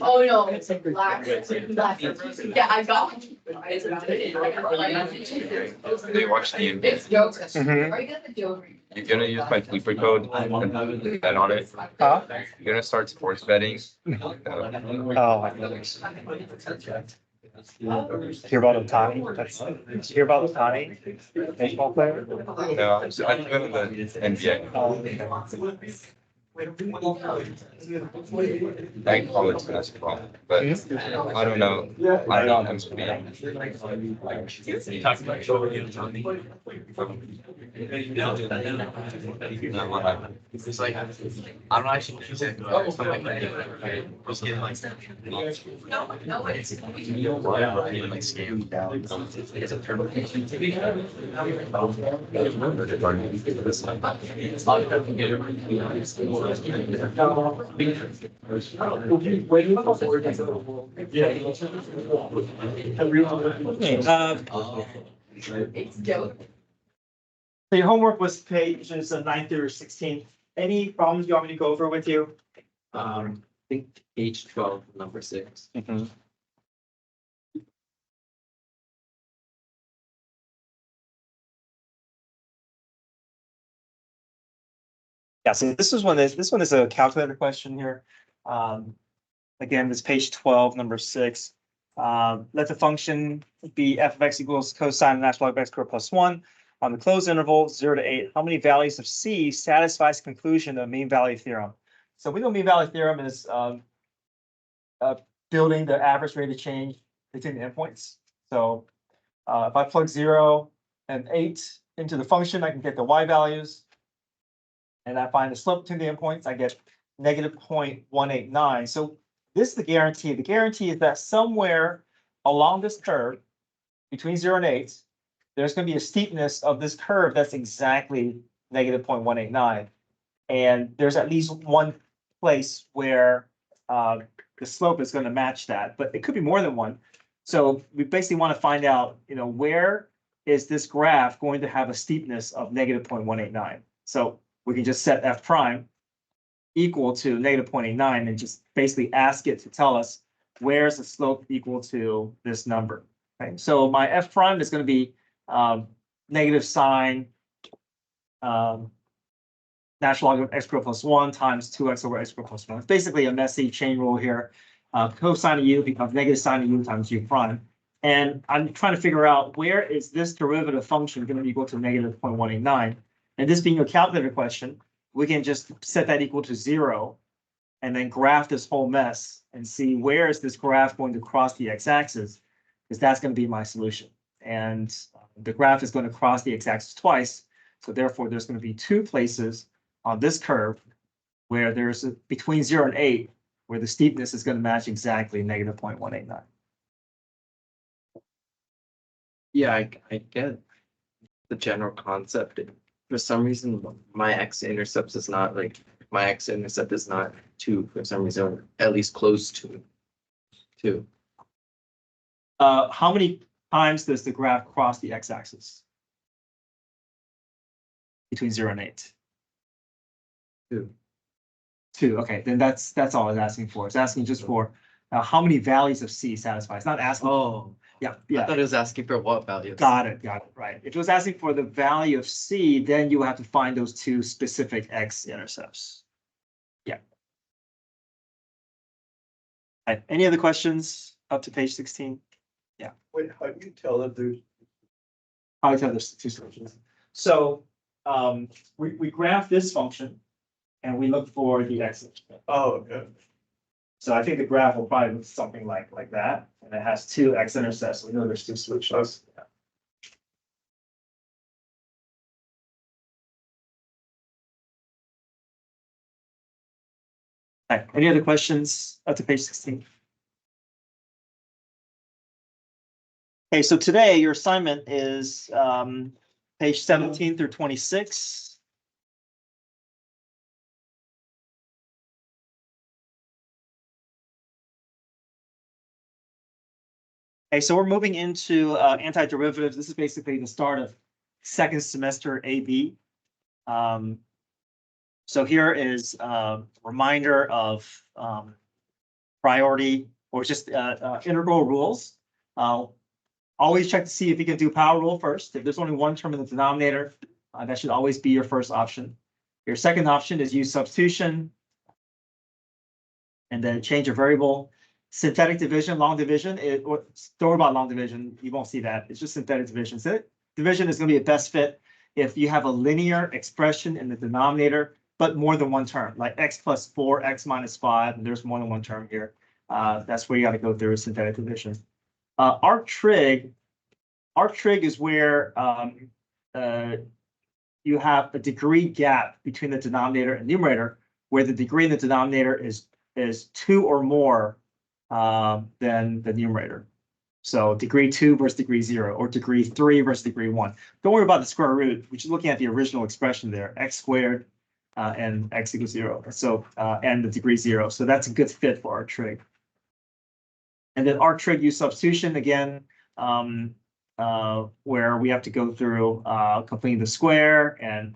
Oh, no, it's a black. Yeah, I got. They watch the. It's jokes. Mhm. Are you gonna do? You're gonna use my Tweeper code and bet on it. Huh? You're gonna start sports betting. Oh, hear about Otani? Did you hear about Otani? Baseball player? No, I do it in the NBA. I college basketball, but I don't know. I don't know It's like, I don't know, actually, she said, something like that. Just getting like. No, it's. Like scam. It's a turtle. It's joke. So your homework was pages 9 through 16. Any problems you want me to go over with you? I think page 12, number 6. Mhm. Yeah, so this one is a calculator question here. Again, this page 12, number 6. Let the function be f of x equals cosine of natural log of x squared plus 1 on the closed interval 0 to 8. How many values of c satisfies the conclusion of mean value theorem? So we know mean value theorem is building the average rate of change between the endpoints. So if I plug 0 and 8 into the function, I can get the y values. And I find the slope between the endpoints, I get negative 0.189. So this is the guarantee. The guarantee is that somewhere along this curve between 0 and 8, there's going to be a steepness of this curve that's exactly negative 0.189. And there's at least one place where the slope is going to match that, but it could be more than one. So we basically want to find out, where is this graph going to have a steepness of negative 0.189? So we can just set f prime equal to negative 0.89 and just basically ask it to tell us where's the slope equal to this number. Okay, so my f prime is going to be negative sine natural log of x squared plus 1 times 2x over x squared plus 1. It's basically a messy chain rule here. Cosine of u becomes negative sine of u times u prime. And I'm trying to figure out where is this derivative function going to be equal to negative 0.189. And this being a calculator question, we can just set that equal to 0 and then graph this whole mess and see where is this graph going to cross the x-axis, because that's going to be my solution. And the graph is going to cross the x-axis twice. So therefore, there's going to be 2 places on this curve where there's between 0 and 8, where the steepness is going to match exactly negative 0.189. Yeah, I get the general concept. For some reason, my x-intercept is not 2 for some reason, or at least close to 2. How many times does the graph cross the x-axis? Between 0 and 8. 2. 2. Okay, then that's all it's asking for. It's asking just for how many values of c satisfy. It's not asking. Oh, yeah. I thought it was asking for what values. Got it. Right. If it was asking for the value of c, then you have to find those 2 specific x-intercepts. Yeah. All right. Any other questions up to page 16? Yeah. Wait, how do you tell if there's? How do you tell there's 2 solutions? So we graph this function and we look for the x. Oh, okay. So I think the graph will probably look something like that, and it has 2 x-intercepts. So we know there's 2 solutions. Yeah. All right. Any other questions up to page 16? Okay, so today your assignment is page 17 through 26. Okay, so we're moving into antiderivatives. This is basically the start of second semester AB. So here is a reminder of priority or just integral rules. Always check to see if you can do power rule first. If there's only one term in the denominator, that should always be your first option. Your second option is use substitution and then change your variable. Synthetic division, long division, don't worry about long division. You won't see that. It's just synthetic division. So division is going to be a best fit if you have a linear expression in the denominator, but more than one term, like x plus 4, x minus 5, and there's more than one term here. That's where you got to go through synthetic division. Arc trig is where you have a degree gap between the denominator and numerator, where the degree in the denominator is 2 or more than the numerator. So degree 2 versus degree 0, or degree 3 versus degree 1. Don't worry about the square root. We're just looking at the original expression there, x squared and x equals 0. So and the degree 0. So that's a good fit for arc trig. And then arc trig use substitution again, where we have to go through completing the square and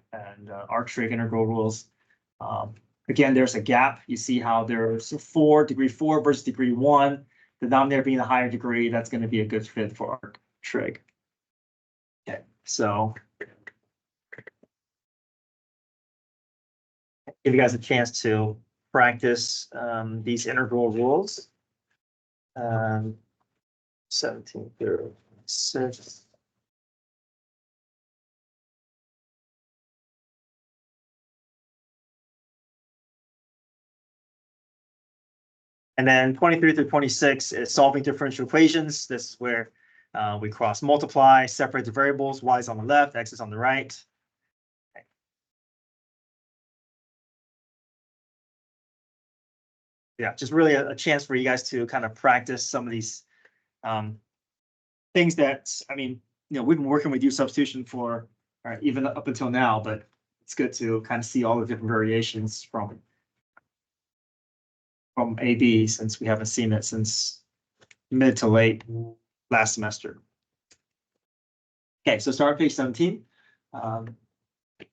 arc trig integral rules. Again, there's a gap. You see how there's degree 4 versus degree 1. The denominator being the higher degree, that's going to be a good fit for arc trig. Okay, so give you guys a chance to practice these integral rules. 17 through 6. And then 23 through 26 is solving differential equations. This is where we cross multiply, separate the variables. Y is on the left, x is on the right. Okay. Yeah, just really a chance for you guys to kind of practice some of these things that, I mean, we've been working with use substitution for even up until now, but it's good to kind of see all the different variations from AB, since we haven't seen it since mid to late last semester. Okay, so start page 17.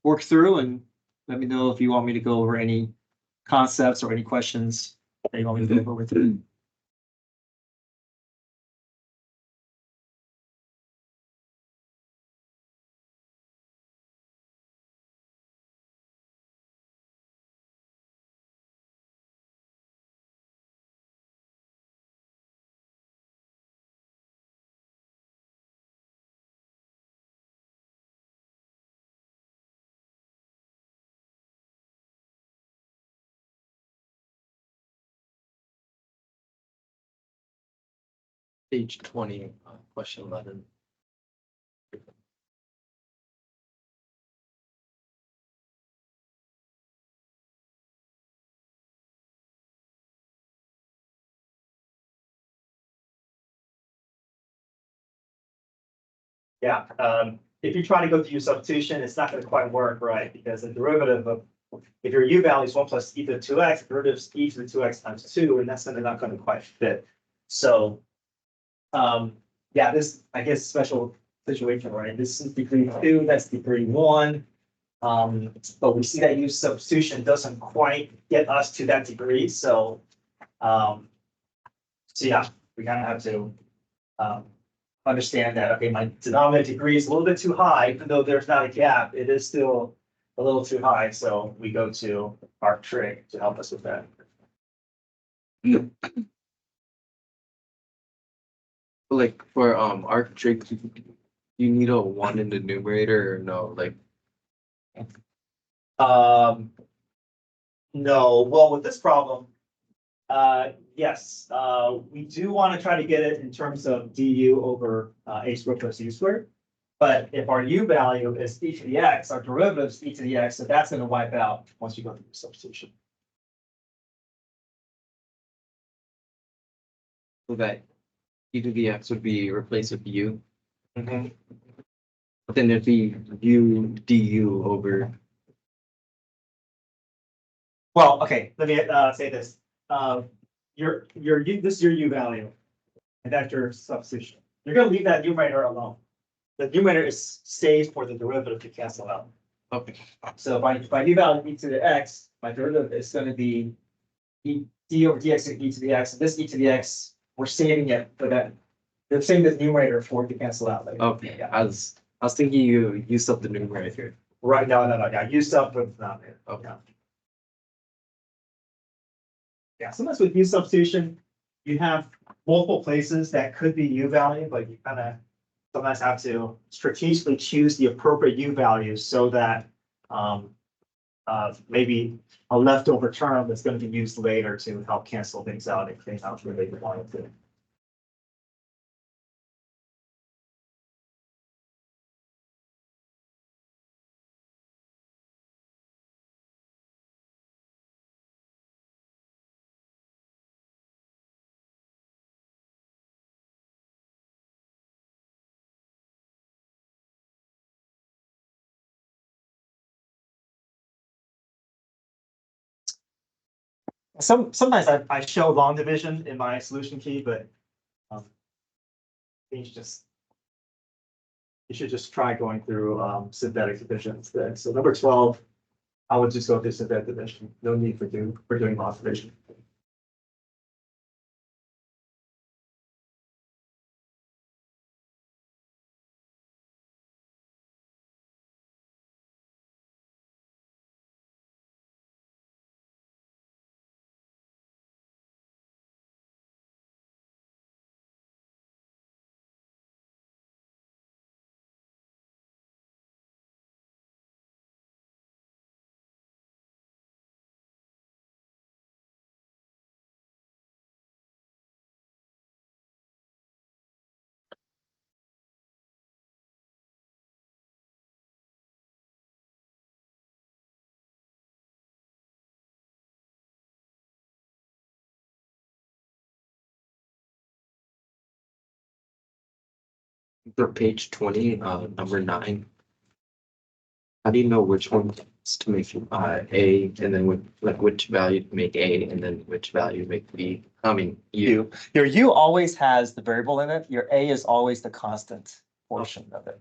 Work through and let me know if you want me to go over any concepts or any questions that you want me to go over with you. Page 20, question 11. Yeah, if you try to go to use substitution, it's not going to quite work, right? Because the derivative of, if your u value is 1 plus e to the 2x, the derivative is e to the 2x times 2, and that's not going to quite fit. So, yeah, this, I guess, special situation, right? This is degree 2, that's degree 1. But we see that use substitution doesn't quite get us to that degree. So, yeah, we kind of have to understand that, okay, my denominator degree is a little bit too high, even though there's not a gap, it is still a little too high. So we go to arc trig to help us with that. Like for arc trig, you need a 1 in the numerator or no? Like no, well, with this problem, yes, we do want to try to get it in terms of du over a squared plus u squared. But if our u value is e to the x, our derivative is e to the x, so that's going to wipe out once you go through the substitution. so that e to the x would be replaced with u. But then there'd be u du over. Well, okay, let me say this. This is your u value, and that's your substitution. You're going to leave that numerator alone. The numerator stays for the derivative to cancel out. Okay. So if I evaluate e to the x, my derivative is gonna be d over dx e to the x. This e to the x, we're saving it, but then the same as numerator for it to cancel out. Like, Okay, yeah. I was thinking you used up the numerator. Right, no, yeah, used up with not it. Okay. Yeah, sometimes with U substitution, you have multiple places that could be U value, but you kind of sometimes have to strategically choose the appropriate U values so that maybe a leftover term that's going to be used later to help cancel things out if things out really wanted to. Sometimes I show long division in my solution key, but you should just try going through synthetic division instead. So number 12, I would just go through synthetic division. No need for doing long division. For page 20, number 9. How do you know which one to make A and then which value to make A and then which value to make B? I mean U. Your u always has the variable in it. Your a is always the constant portion of it.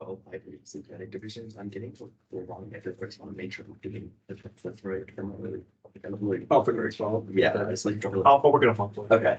Oh, I agree. Synthetic divisions, I'm getting to the wrong method, but it's on nature of doing that's right from really. Oh, for very small. Yeah, it's like. Oh, but we're gonna fall for it. Okay.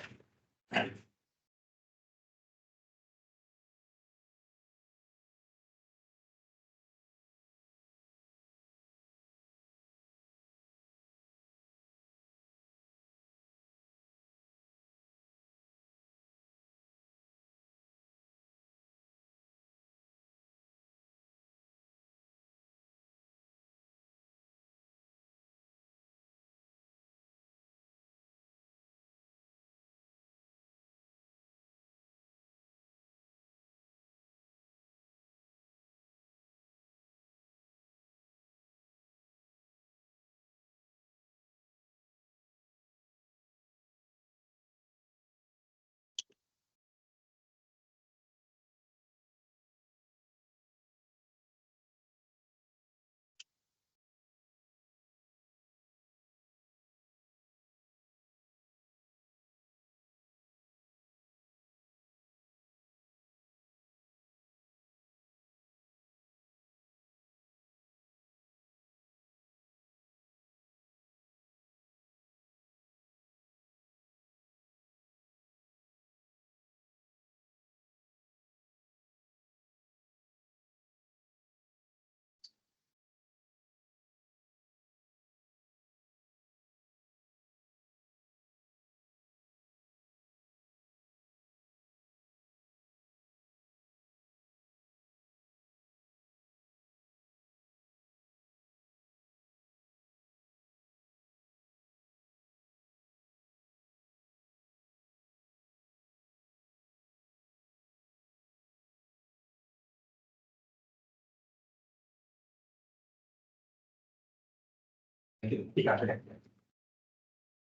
You got it.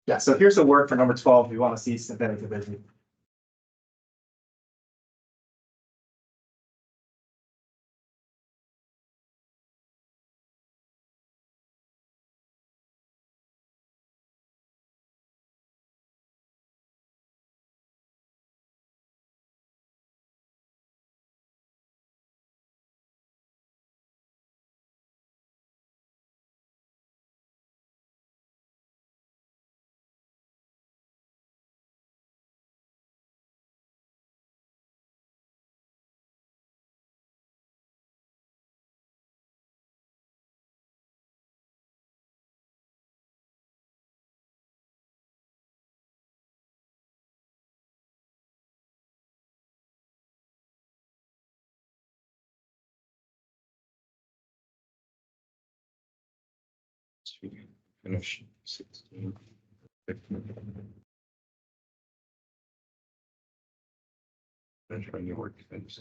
Yeah, so here's the work for number 12. If you want to see synthetic division. Finish 16. Finish when you work. Finish.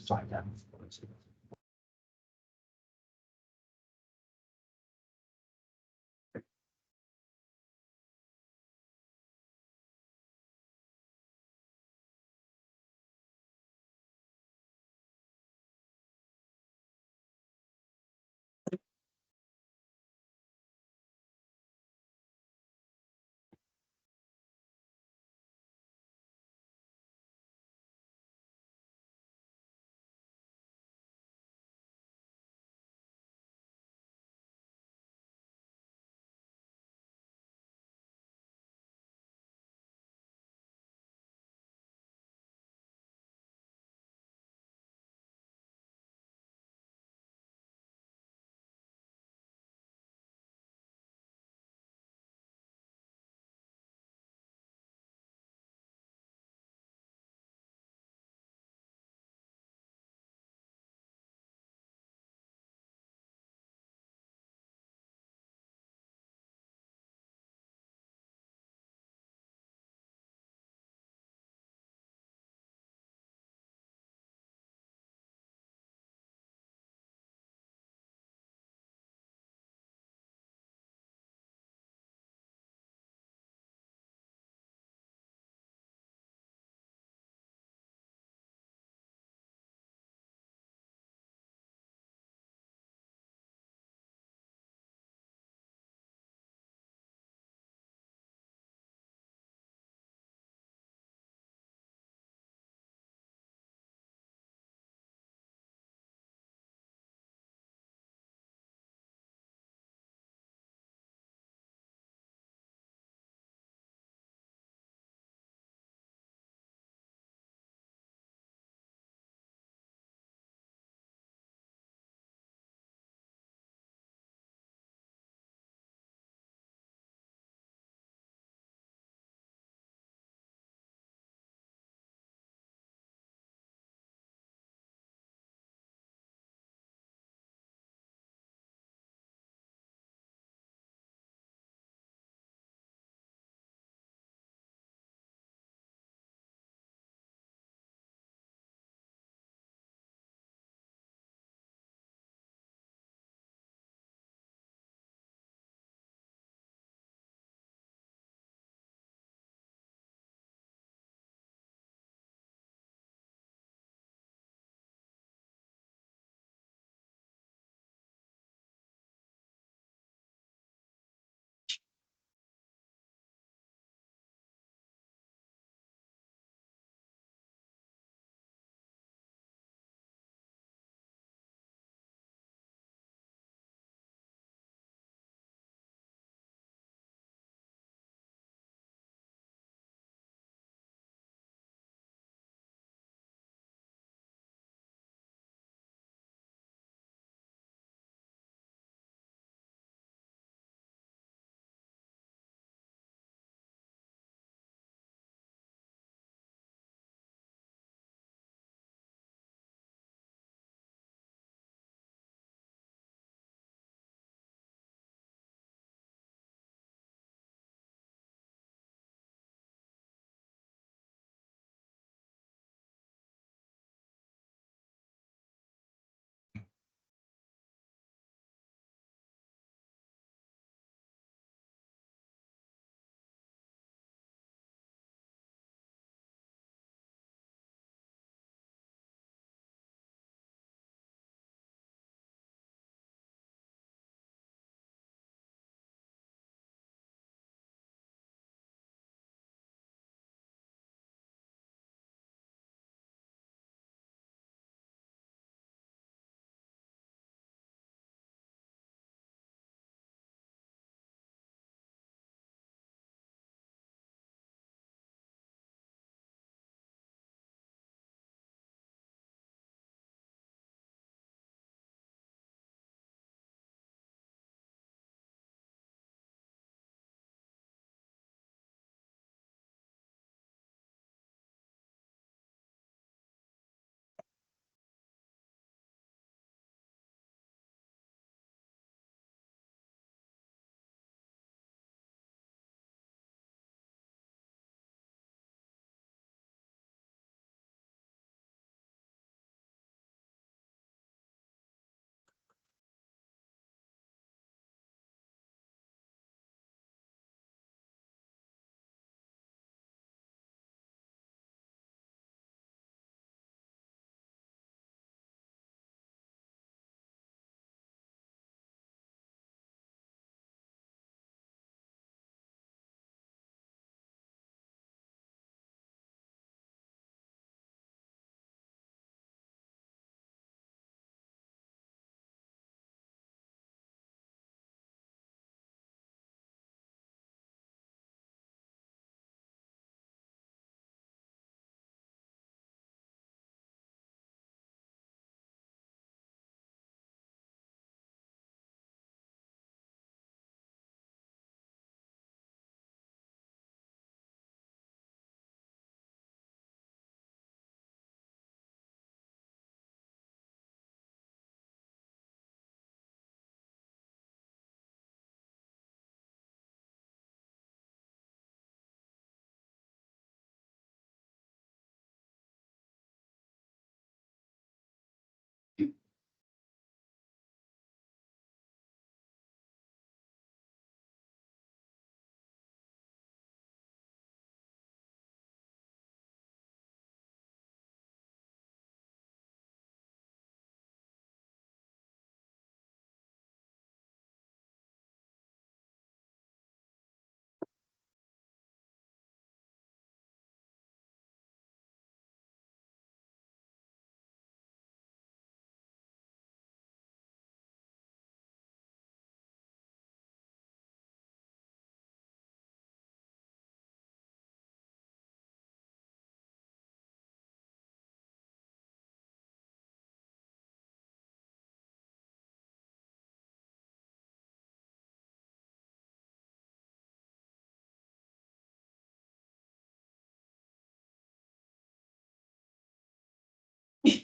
Rice,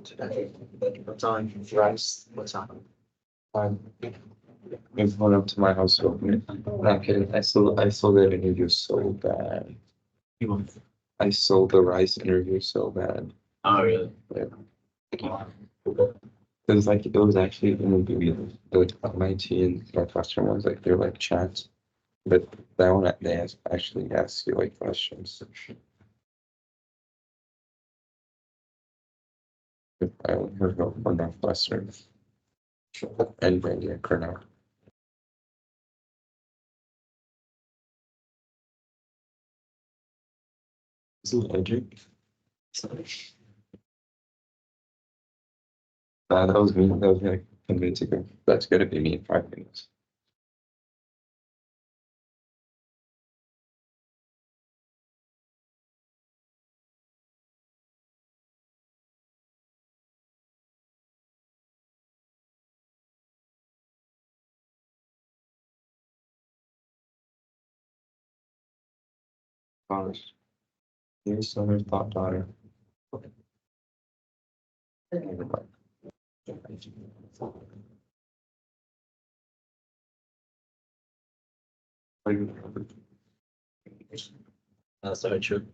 today. What's on rice? What's on? If one up to my house, so not kidding. I sold that interview so bad. You want? I sold the rice interview so bad. Oh, really? It was like, it was actually gonna be the MIT and Northwestern ones, like they're like chats. But that one, actually ask you like questions. If I heard of Northwestern. And India, Cornell. Is it legit? That was me, that was like 10 minutes ago. That's gonna be me in 5 minutes. Gosh. Here's summer thought daughter. Never mind. That's so true.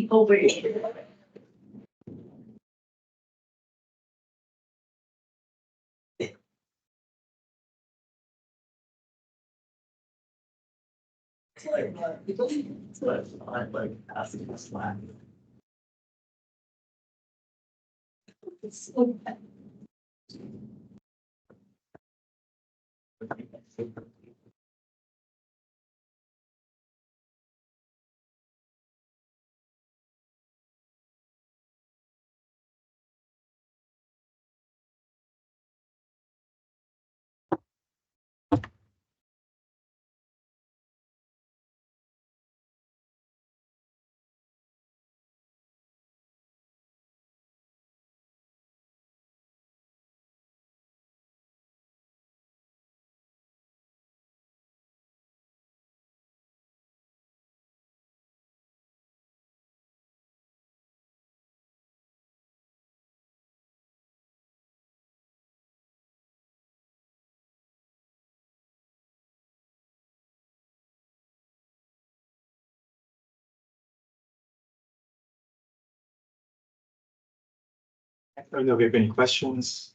Over here. It's like passing the slack. So bad. I don't know if you have any questions.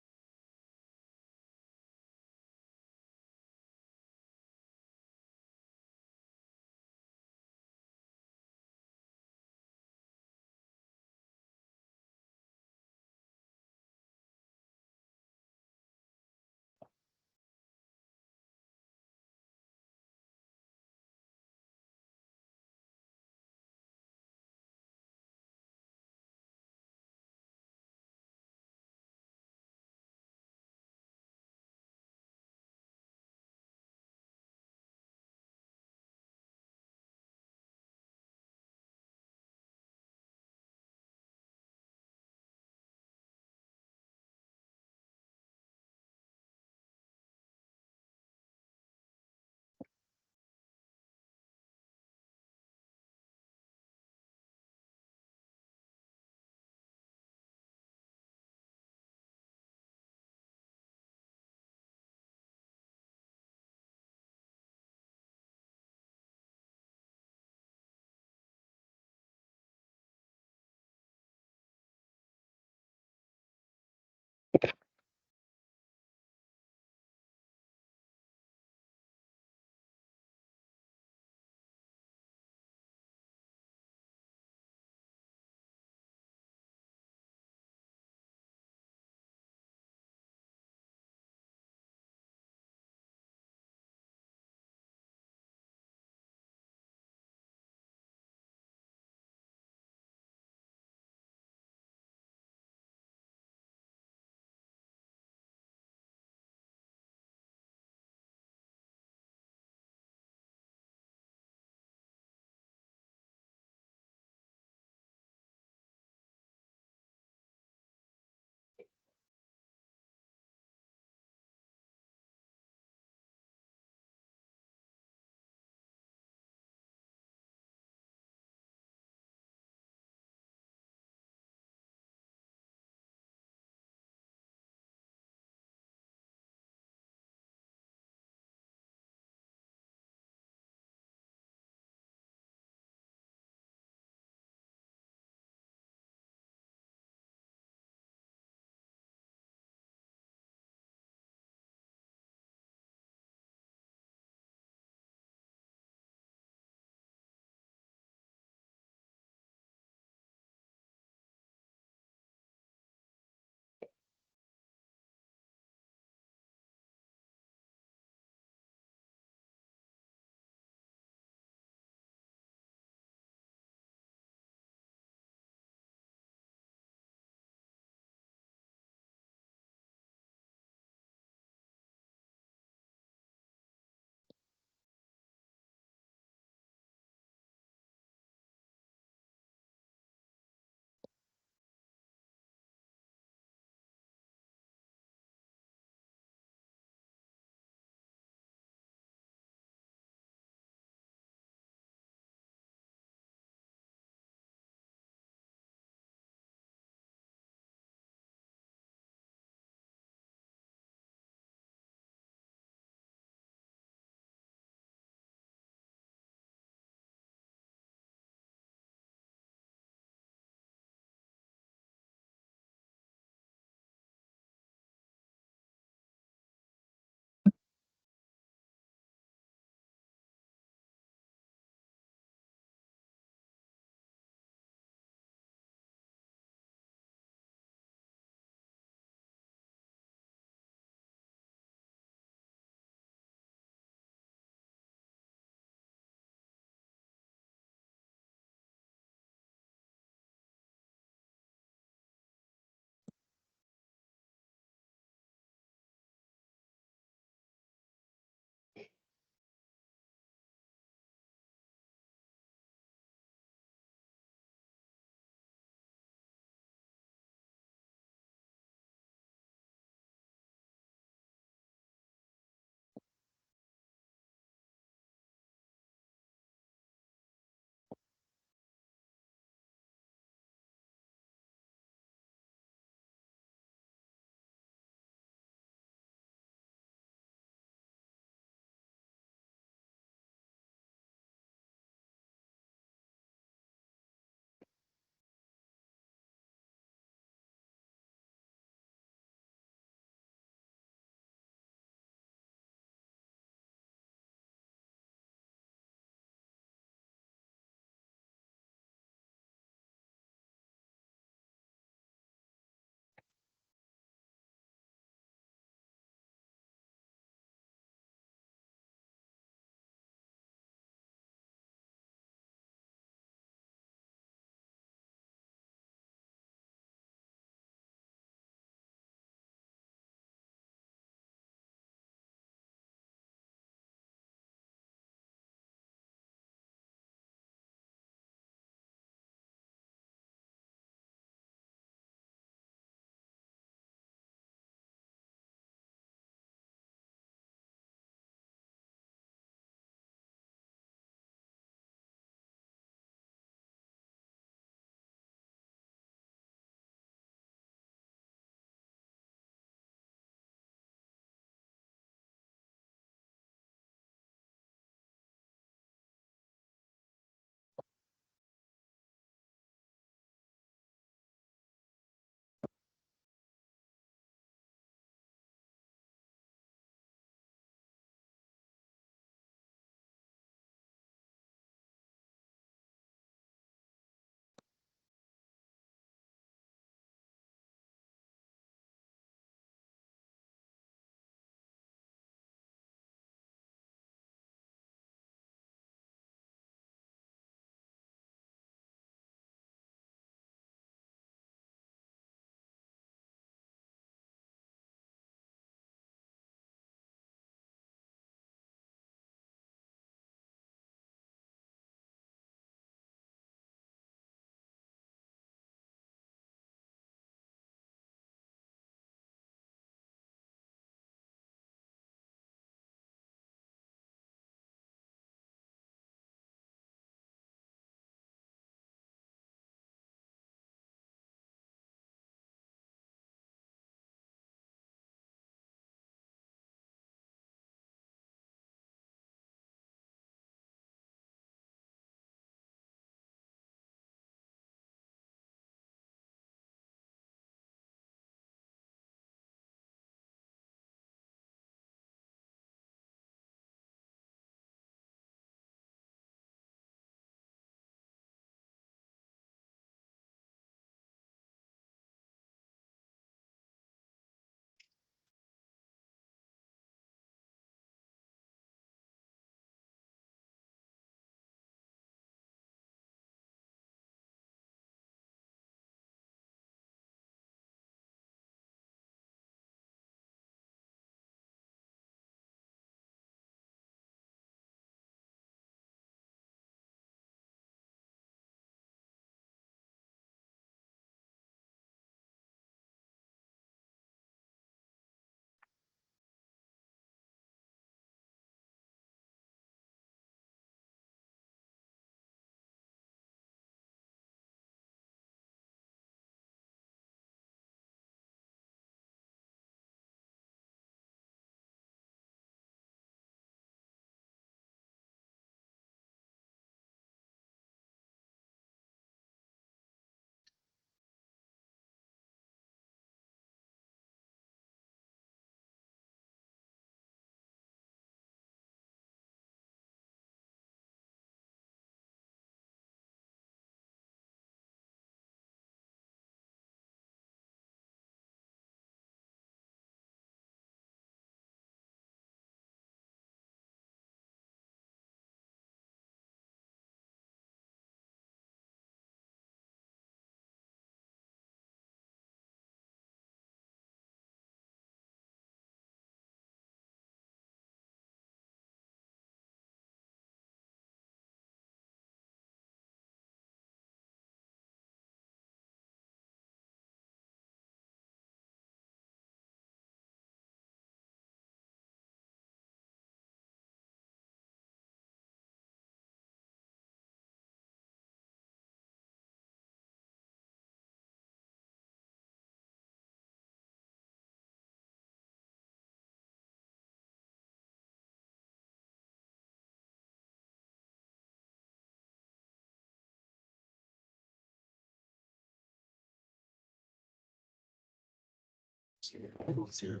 Zero.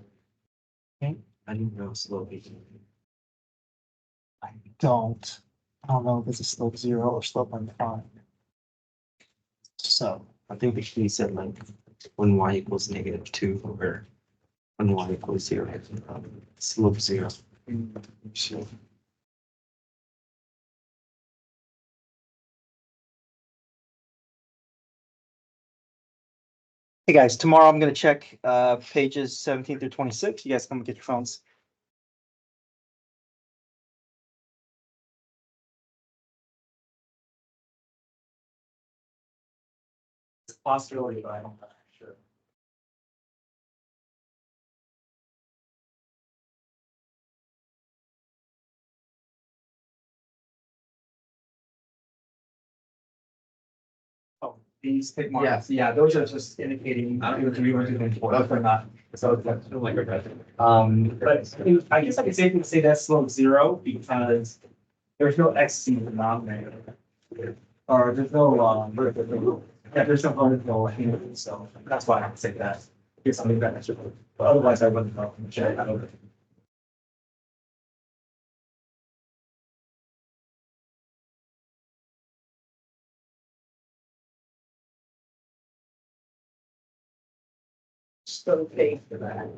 Okay, I didn't know slope. I don't know if it's a slope 0 or slope undefined. So, I think the key said like when y equals -2 or when y equals 0, slope 0. So, hey guys, tomorrow I'm gonna check pages 17 through 26. You guys come and get your phones. It's a possibility, but I'm not sure. Oh, these tick marks, yeah, those are just indicating. We were doing before, those are not. So that's like a but I guess I could safely say that's slope 0 because there's no x in the denominator. Or there's no, yeah, there's no vertical hand, so that's why I would say that. Get something better, but otherwise I wouldn't know. I don't. So pay for that.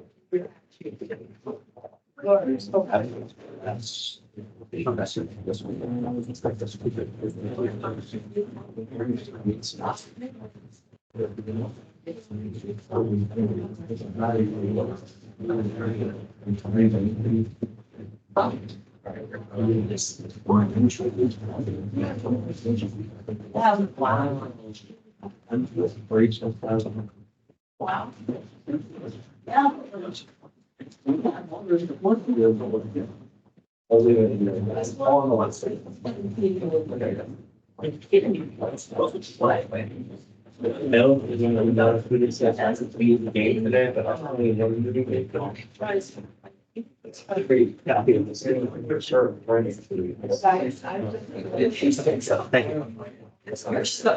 Wow. Yeah. No, it's not food as it's being the game today, but I'm not really it's kind of great. Yeah, for sure.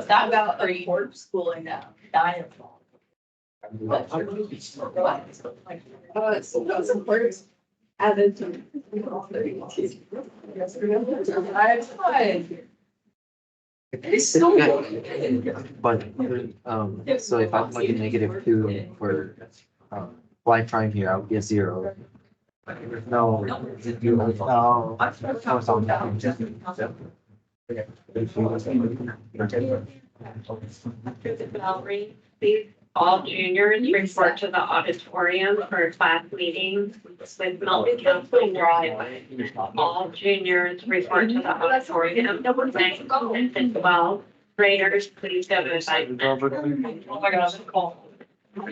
That about report schooling now, dialogue. Those words added to. It's still. but so if I plug in -2 for y prime here, I'll get 0. No, is it you? No. Valerie, please, all juniors report to the auditorium for a class meeting with Milton Counseling Drive. All juniors report to the auditorium. And 12 graders, please go to the site. Oh my gosh, call. Should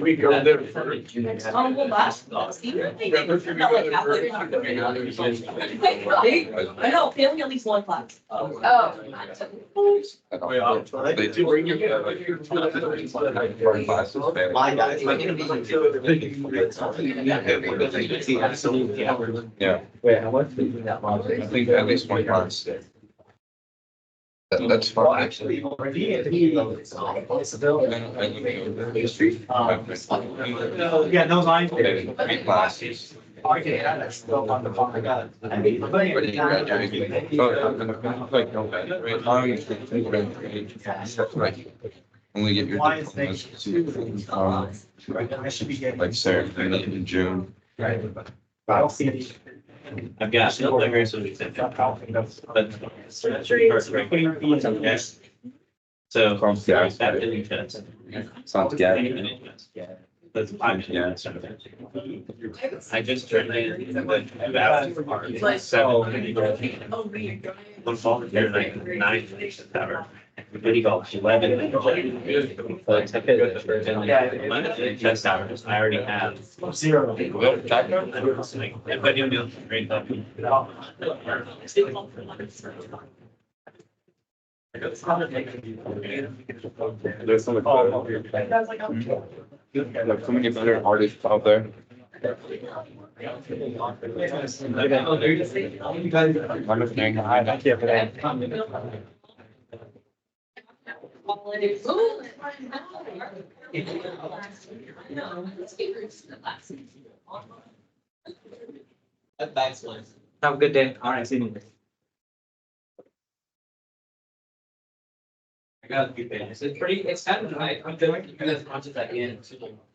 we go there first? Oh, well, that's even they felt like half they're not going to. I know, failing at least one class. Oh. They do bring you. Classes. My guys, my gonna Yeah, Wait, how much? I think at least one class. That's Well, fine. actually, already, yeah, those lines. Three classes. Okay, that's still on the phone, I got it. But you graduate. Oh, like, no, right? That's right. Only get your Why is diplomas next to, I should be getting. like ceremony in June. Right. I don't see any. I've got no figures of it, but. Yes. So. Yeah. That didn't fit. Sounds good. That's 5 minutes. I just turned in the 2 hours apart. So. Oh, we. One volunteer like 9 minutes an hour. Everybody got 11. So I took it. And 11 test hours. I already have. 0. Everybody will great. There's so much like so many better artists out there. I'm just saying hi. Thank you for that. That's nice. Have a good day. All right, see you. I got a few things. It's pretty, it's kind of, I'm doing as much as I can to